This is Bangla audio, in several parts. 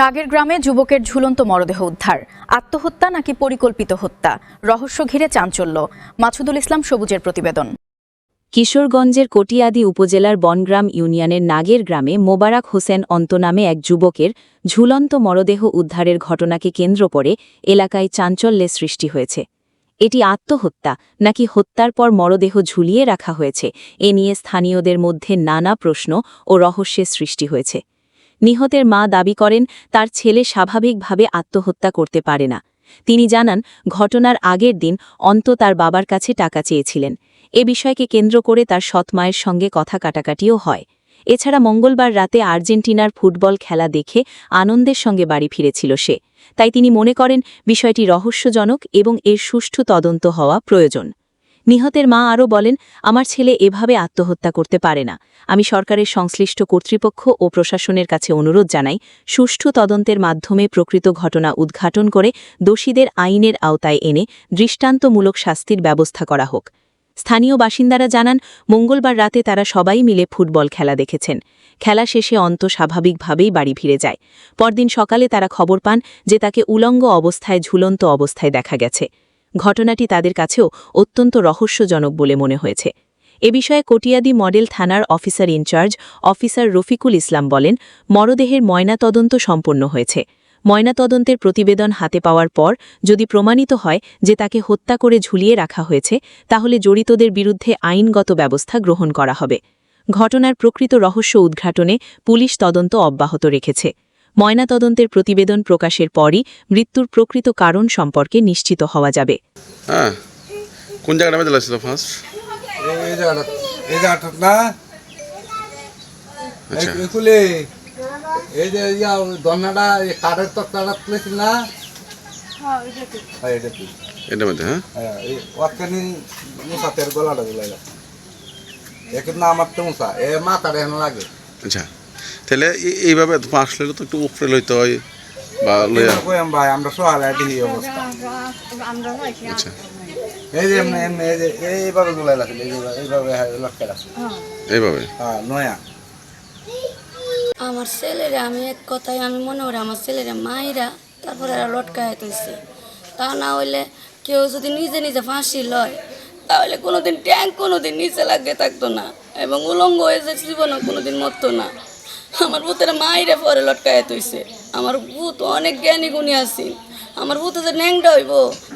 নাগের গ্রামে যুবকের ঝুলন্ত মরদেহ উদ্ধার। আত্মহত্যা নাকি পরিকল্পিত হত্যা, রহস্য ঘিরে চাঞ্চল্য। মাছুদুল ইসলাম সবুজের প্রতিবেদন। কিশোরগঞ্জের কটিয়াদি উপজেলার বনগ্রাম ইউনিয়নের নাগের গ্রামে মোবারক হোসেন অন্ত নামে এক যুবকের ঝুলন্ত মরদেহ উদ্ধারের ঘটনাকে কেন্দ্র করে এলাকায় চাঞ্চল্যের সৃষ্টি হয়েছে। এটি আত্মহত্যা নাকি হত্যার পর মরদেহ ঝুলিয়ে রাখা হয়েছে, এ নিয়ে স্থানীয়দের মধ্যে নানা প্রশ্ন ও রহস্যের সৃষ্টি হয়েছে। নিহতের মা দাবি করেন তার ছেলে স্বাভাবিকভাবে আত্মহত্যা করতে পারে না। তিনি জানান, ঘটনার আগের দিন অন্ত তার বাবার কাছে টাকা চেয়েছিলেন। এ বিষয়কে কেন্দ্র করে তার সৎ মায়ের সঙ্গে কথা কাটাকাটিও হয়। এছাড়া মঙ্গলবার রাতে আর্জেন্টিনার ফুটবল খেলা দেখে আনন্দের সঙ্গে বাড়ি ফিরেছিল সে। তাই তিনি মনে করেন বিষয়টি রহস্যজনক এবং এর সুষ্ঠু তদন্ত হওয়া প্রয়োজন। নিহতের মা আরও বলেন, আমার ছেলে এভাবে আত্মহত্যা করতে পারে না। আমি সরকারের সংশ্লিষ্ট কর্তৃপক্ষ ও প্রশাসনের কাছে অনুরোধ জানাই, সুষ্ঠু তদন্তের মাধ্যমে প্রকৃত ঘটনা উদ্ঘাটন করে দোষীদের আইনের আওতায় এনে দৃষ্টান্তমূলক শাস্তির ব্যবস্থা করা হোক। স্থানীয় বাসিন্দারা জানান, মঙ্গলবার রাতে তারা সবাই মিলে ফুটবল খেলা দেখেছেন। খেলা শেষে অন্ত স্বাভাবিকভাবেই বাড়ি ফিরে যায়। পরদিন সকালে তারা খবর পান যে তাকে উলঙ্গ অবস্থায় ঝুলন্ত অবস্থায় দেখা গেছে। ঘটনাটি তাদের কাছেও অত্যন্ত রহস্যজনক বলে মনে হয়েছে। এ বিষয়ে কটিয়াদি মডেল থানার officer in charge officer Rafiqul Islam বলেন, মরদেহের ময়নাতদন্ত সম্পন্ন হয়েছে। ময়নাতদন্তের প্রতিবেদন হাতে পাওয়ার পর যদি প্রমাণিত হয় যে তাকে হত্যা করে ঝুলিয়ে রাখা হয়েছে, তাহলে জড়িতদের বিরুদ্ধে আইনগত ব্যবস্থা গ্রহণ করা হবে। ঘটনার প্রকৃত রহস্য উদ্ঘাটনে পুলিশ তদন্ত অব্যাহত রেখেছে। ময়নাতদন্তের প্রতিবেদন প্রকাশের পরই মৃত্যুর প্রকৃত কারণ সম্পর্কে নিশ্চিত হওয়া যাবে। হ্যাঁ, কোন জায়গাটা বেজে লাগছিল ফার্স্ট? এই জায়গাটা না, আচ্ছা, এগুলি এই যে দন্নাটা কাঠের তক্তাটা তুলেছিল না, এটা কি এটার মধ্যে? হ্যাঁ, এই ওখানে মুসাতের গলাটা গুলাই গেছে। এখন না আমার তো মুসা এ মাথাটা এখন লাগে। আচ্ছা, তাহলে এইভাবে আসলে তো একটু উপরে লইতে হয় বা লইয়া। ভাই আমরা সহায় দিই অবস্থা। আচ্ছা, এই যে এমনি এমনি এই যে এইভাবে গুলাই লাগছে, এইভাবে লটকে লাগছে এইভাবে। হ্যাঁ, নয়া আমার ছেলেরা আমি এক কথায় আমি মনে করি আমার ছেলেরা মায়েরা তারপরে এরা লটকায় হইছে। তা না হইলে কেউ যদি নিজে নিজে ফাঁসি লয় তাহলে কোনোদিন ট্যাঙ্ক কোনোদিন নিচে লাগিয়ে থাকতো না এবং উলঙ্গ হয়ে যে জীবনও কোনোদিন মরতো না। আমার ভূতের মায়েরা পরে লটকায় হইছে। আমার ভূত অনেক জ্ঞানী গুণী আসিন, আমার ভূতে যে ন্যাংটা হইব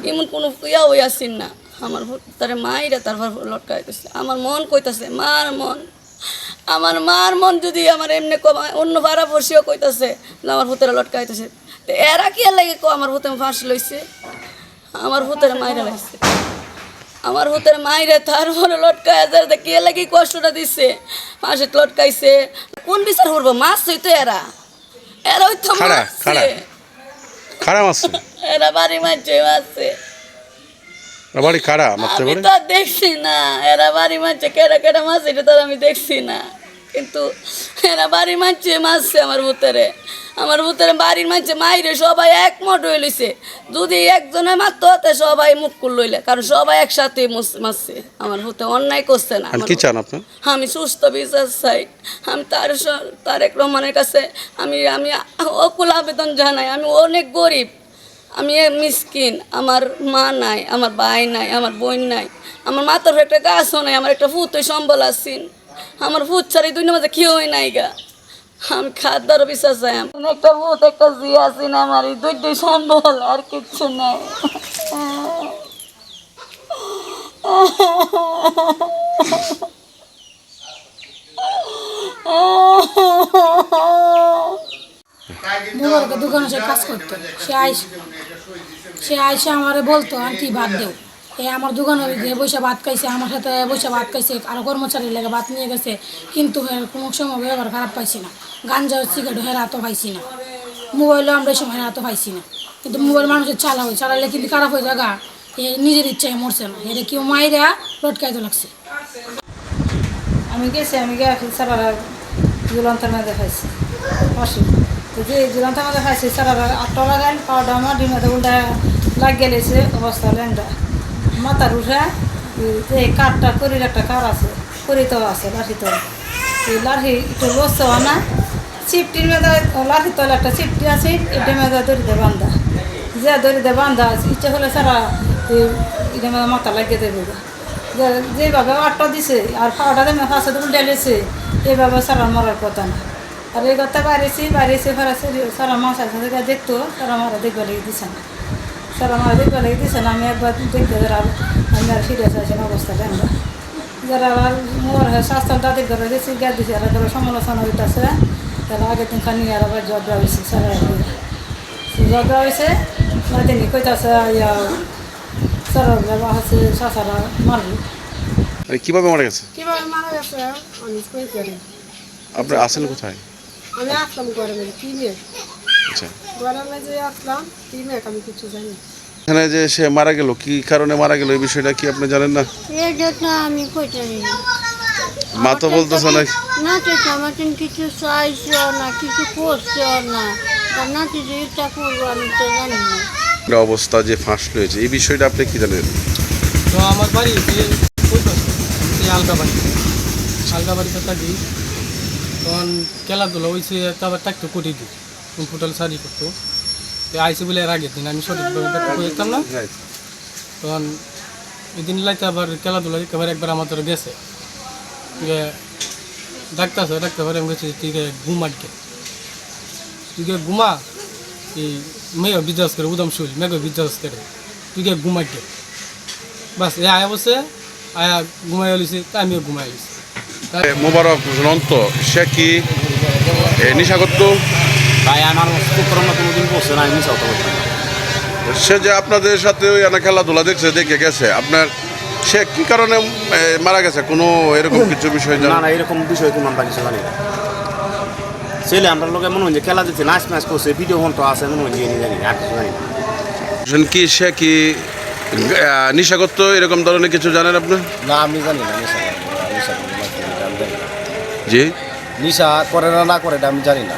এমন কোনো ইয়া হয়ে আসিন না। আমার ভূতের মায়েরা তারপর লটকায় হইছে। আমার মন কইতাছে মার মন, আমার মার মন যদি আমার এমনি অন্য ভাড়া বসেও কইতাছে আমার ভূতেরা লটকাইতেছে, তো এরা কি লাগে আমার ভূতে ফাঁসি লইছে? আমার ভূতের মাইরা লাগছে, আমার ভূতের মাইরে তারপরে লটকায় কে লাগে কষ্টটা দিচ্ছে, ফাঁসে লটকাইছে। কোন বিচার করবো? মাছ হইতো এরা, এরা হইতো মারছে, খারাপ আছে। এরা বাড়ি মারছে মারছে। বাড়ি খারা মারতে আমি পারে? তো দেখছি না এরা বাড়ি মারছে, কেডা কেডা মাছ এটা তো আমি দেখছি না, কিন্তু এরা বাড়ি মারছে আমার ভূতেরে। আমার ভূতের বাড়ির মারছে মাইরে সবাই একমত হয়ে লইছে। যদি একজনে মারতে হতে সবাই মুখ করে লইলে, কারণ সবাই একসাথে মারছে। আমার ভূতে অন্যায় করছে না। কি চান আপনি? আমি সুস্থ বিচার চাই। আমি তারেক রহমানের কাছে আমি আমি অকুল আবেদন জানাই। আমি অনেক গরিব, আমি মিসকিন, আমার মা নাই, আমার ভাই নাই, আমার বোন নাই, আমার মাথার একটা গাছও নাই, আমার একটা ভূতই সম্বল আসিন। আমার ভূত ছাড়ি দুই মাঝে কেউই নাই গা। আমি খাদ্যারও বিশ্বাস চাই। একটা ভূত একটা জি আসিন, আমার এই দুইটাই সম্বল, আর কিচ্ছু নাই। দোকানে সে কাজ করতো, সে আইসে আমারে বলতো আর কি ভাত দেও। আমার দোকানে বসে ভাত খাইছে, আমার সাথে বসে ভাত খাইছে, আরও কর্মচারী লেগে ভাত নিয়ে গেছে, কিন্তু কোনো সময় ব্যবহার খারাপ পাইছি না। গাঞ্জা সিগারেট হেরা তো পাইছি না, মোবাইলও আমরা এই সময় হেরা তো পাইছি না। কিন্তু মোবাইল মানুষের চালালে কিন্তু খারাপ হয়ে জায়গা নিজের ইচ্ছায় মরছে না, এটা কেউ মায়েরা লটকাইতে লাগছে। আমি গেছি সারা ঝুলন্তার মধ্যে খাইছি অসুখ, তো যে ঝুলন্তার মধ্যে খাইছি সারা 8 লাগান পাউডার আমার ডিমাতে উল্টা লাগ গেলেছে অবস্থা ল্যাংটা মাথার উঠে। যে কাঠটা করির একটা কার আছে, করিতেও আছে লাঠিতেও, এই লাঠি একটু বসছেও না, সিফটির মেয়েদা লাঠির তলে একটা সিফটি আছে এটা মেয়েদা দড়িতে বান্ধা যে দড়িতে বান্ধা ইচ্ছে হলে সারা এটা মেয়েদা মাথা লাগিয়ে দেবে যেভাবে আটটা দিছে আর পাওয়াটা দেবে ফাঁসে উল্টে লেছে এইভাবে সারা মরার কথা না আর এই কথা বাড়িয়েছি ফেরাছে সারা মাছ আছে দেখতো সারা মারা দেখবার লেগে দিছে না সারা মারা দেখবার লেগে দিছে না আমি একবার দেখতে যারা আমি আর ফিরে আসেন অবস্থাটা আমরা যারা মোর স্বাস্থ্য তাদের ঘরে গেছি গ্যাস দিছে আর ধরো সমালোচনা হইতেছে তারা আগের দিন খানি আর আবার ঝগড়া হয়েছে সারা ঝগড়া হয়েছে নাতিনি কইতাছে ইয়া সারা আছে শাসারা মারবি মানে কিভাবে মারা গেছে? কিভাবে মারা গেছে আমি কই করি আপনি আছেন কোথায়? আমি আসলাম গরমে কি মেয়ে আচ্ছা, গরমে যে আসলাম কি মেয়ে আমি কিছু জানি না। এখানে যে সে মারা গেল, কি কারণে মারা গেল এই বিষয়টা কি আপনি জানেন না? এটা আমি কই জানি না। মা তো বলতেছে না। না চাচা আমার কিছু চাইছেও না কিছু করছেও না তার নাতি যে এটা করবো আমি তো জানি না। একটা অবস্থা যে ফাঁস হয়েছে এই বিষয়টা আপনি কি জানেন? তো আমার বাড়ি আলগাবাড়িতে থাকি তখন খেলাধুলা হয়েছে তারপর থাকতো কোটি দিই ফুটবল সারি করতো আইসি বলে এর আগের দিন আমি সঠিকভাবে দেখতাম না তখন এই দিন লাইতে আবার খেলাধুলা একেবারে একবার আমার ধরে গেছে ডাক্তার ডাক্তার আমি গেছি তুই ঘুমাটকে তুই ঘুমা এই মেয়ে বিজাস করে উদম শুল মেঘ বিজাস করে তুই ঘুমাটকে বাস এ আয়া বসে আয়া ঘুমাই লিছি তা আমিও ঘুমাই লিছি। মোবারক ঝুলন্ত সে কি নেশা করতো? তাই আমার শুক্রমা কোনোদিন বসে না, আমি মিশাও তো বলতাম। সে যে আপনাদের সাথে ওই খেলাধুলা দেখছে দেখে গেছে, আপনার সে কি কারণে মারা গেছে কোনো এরকম কিছু বিষয় না না এরকম বিষয় কোনো আমরা কিছু জানি না। ছেলে আমরা লোকে মনে হয় যে খেলা দিচ্ছে নাচ ম্যাচ করছে ভিডিও ফোন তো আছে মনে হয় যে জানি আর কিছু জানি না। কি সে কি নেশা করতো এরকম ধরনের কিছু জানেন আপনি? না আমি জানি না নেশা জি নেশা করে না করে এটা আমি জানি না।